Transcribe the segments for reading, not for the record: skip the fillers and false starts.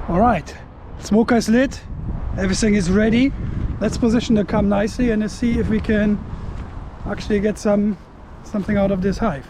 All right, smoker is lit, everything is ready. Let's position the cam nicely and let's see if we can actually get something out of this hive.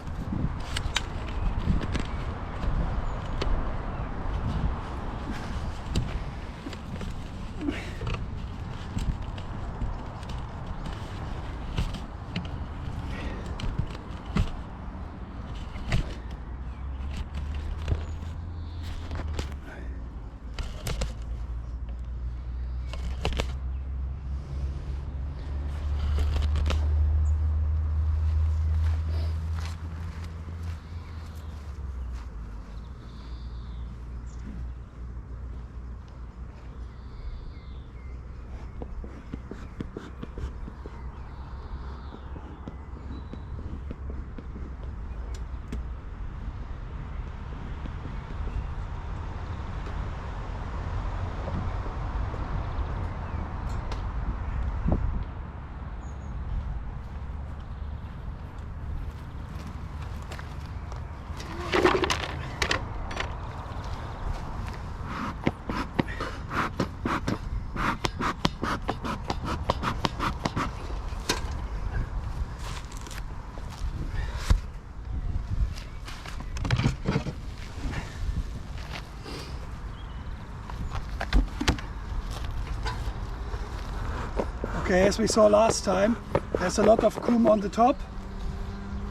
Okay, as we saw last time, there's a lot of comb on the top.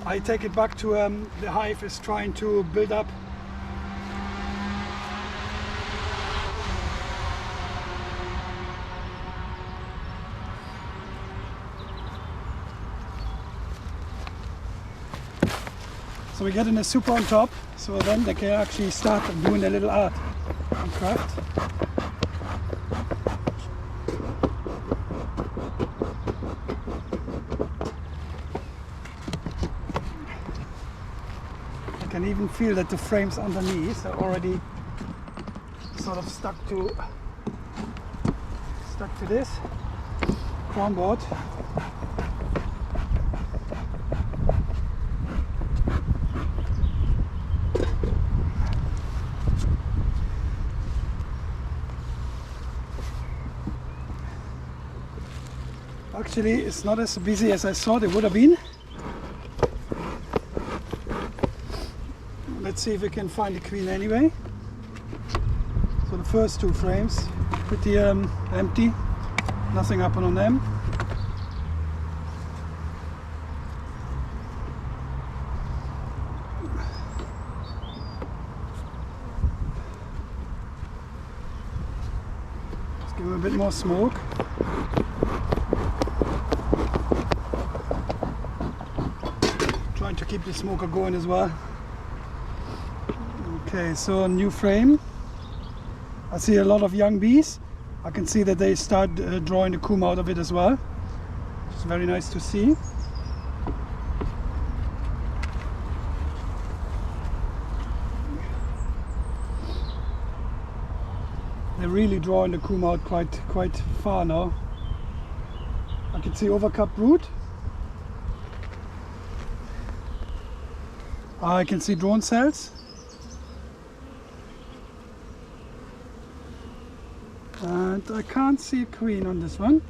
I take it back to the hive is trying to build up. So we get in a super on top, so then they can actually start doing a little art and craft. I can even feel that the frames underneath are already sort of stuck to this crown board. Actually, it's not as busy as I thought it would have been. Let's see if we can find the queen anyway. So the first two frames, pretty empty, nothing happened on them. Let's give them a bit more smoke. Trying to keep the smoker going as well. Okay, so a new frame. I see a lot of young bees. I can see that they start drawing the comb out of it as well. It's very nice to see. They're really drawing the comb out quite far now. I can see overcup brood. I can see drone cells. And I can't see a queen on this one.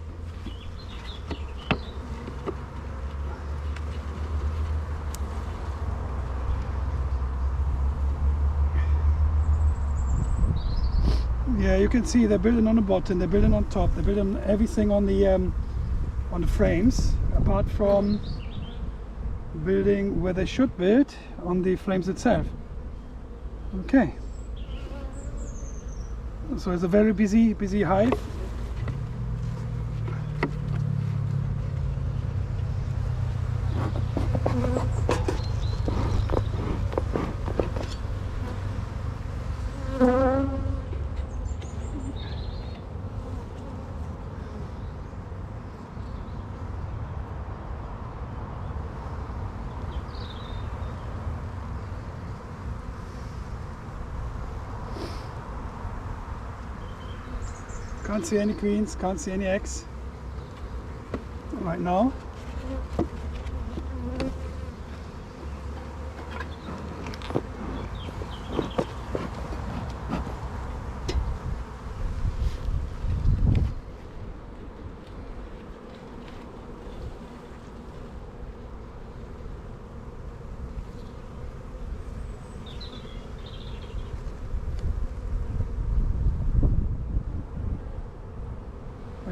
Yeah, you can see they're building on the bottom, they're building on top, they're building everything on the frames, apart from building where they should build on the frames itself. Okay. So it's a very busy hive. Can't see any queens, can't see any eggs right now.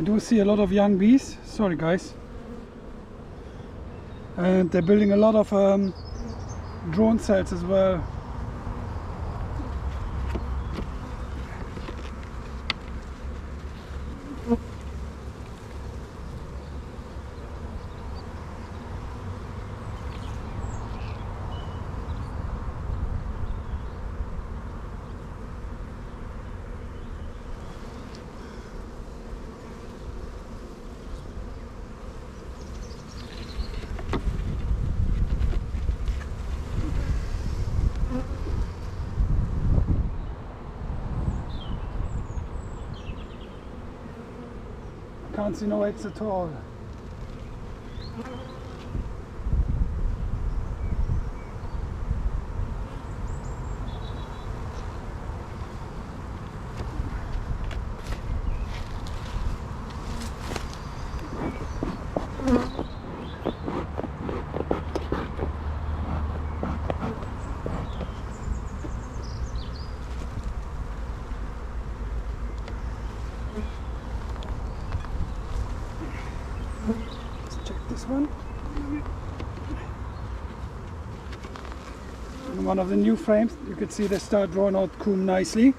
I do see a lot of young bees. Sorry guys. And they're building a lot of drone cells as well. Can't see no eggs at all. This one. And one of the new frames, you can see they start drawing out comb nicely.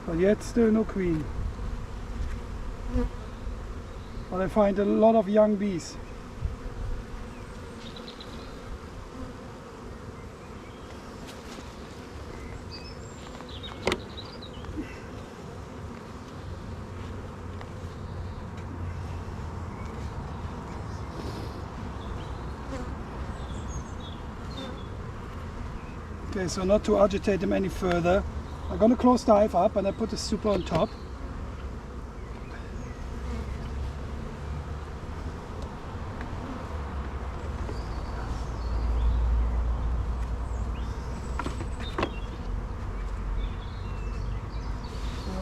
But yet still no queen. But I find a lot of young bees. Okay, so not to agitate them any further, I'm going to close the hive up and I put the super on top.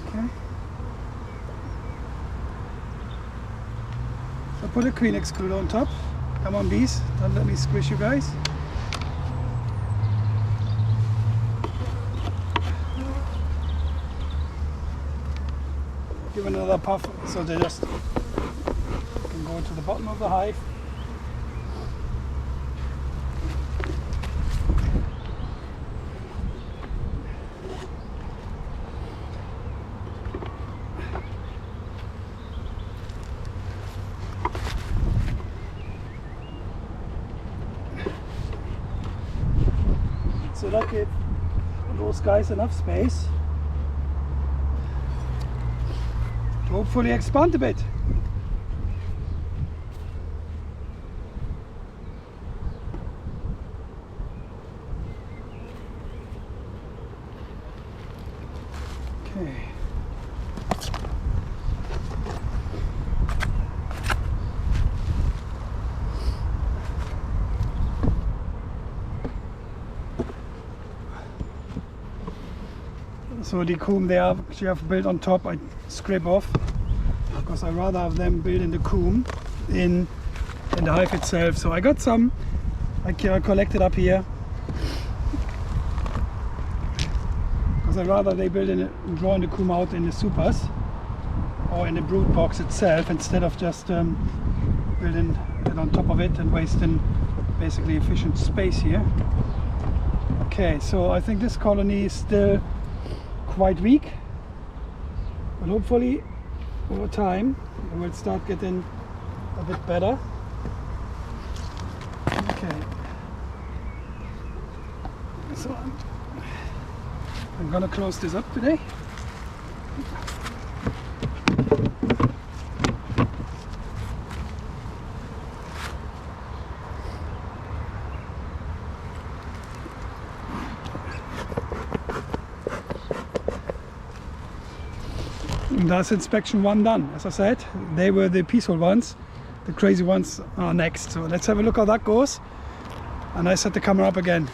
Okay. So put a queen excluder on top. Come on bees, don't let me squish you guys. Give another puff so they just can go into the bottom of the hive. So that gives those guys enough space to hopefully expand a bit. Okay. So the comb they actually have built on top, I scrape off because I rather have them build in the comb in the hive itself. So I got some I collected up here because I rather they build drawing the comb out in the supers or in the brood box itself instead of just building it on top of it and wasting basically efficient space here. Okay, so I think this colony is still quite weak, but hopefully over time it will start getting a bit better. Okay, so I'm gonna close this up today. And that's inspection 1 done. As I said, they were the peaceful ones. The crazy ones are next. So let's have a look how that goes. And I set the camera up again.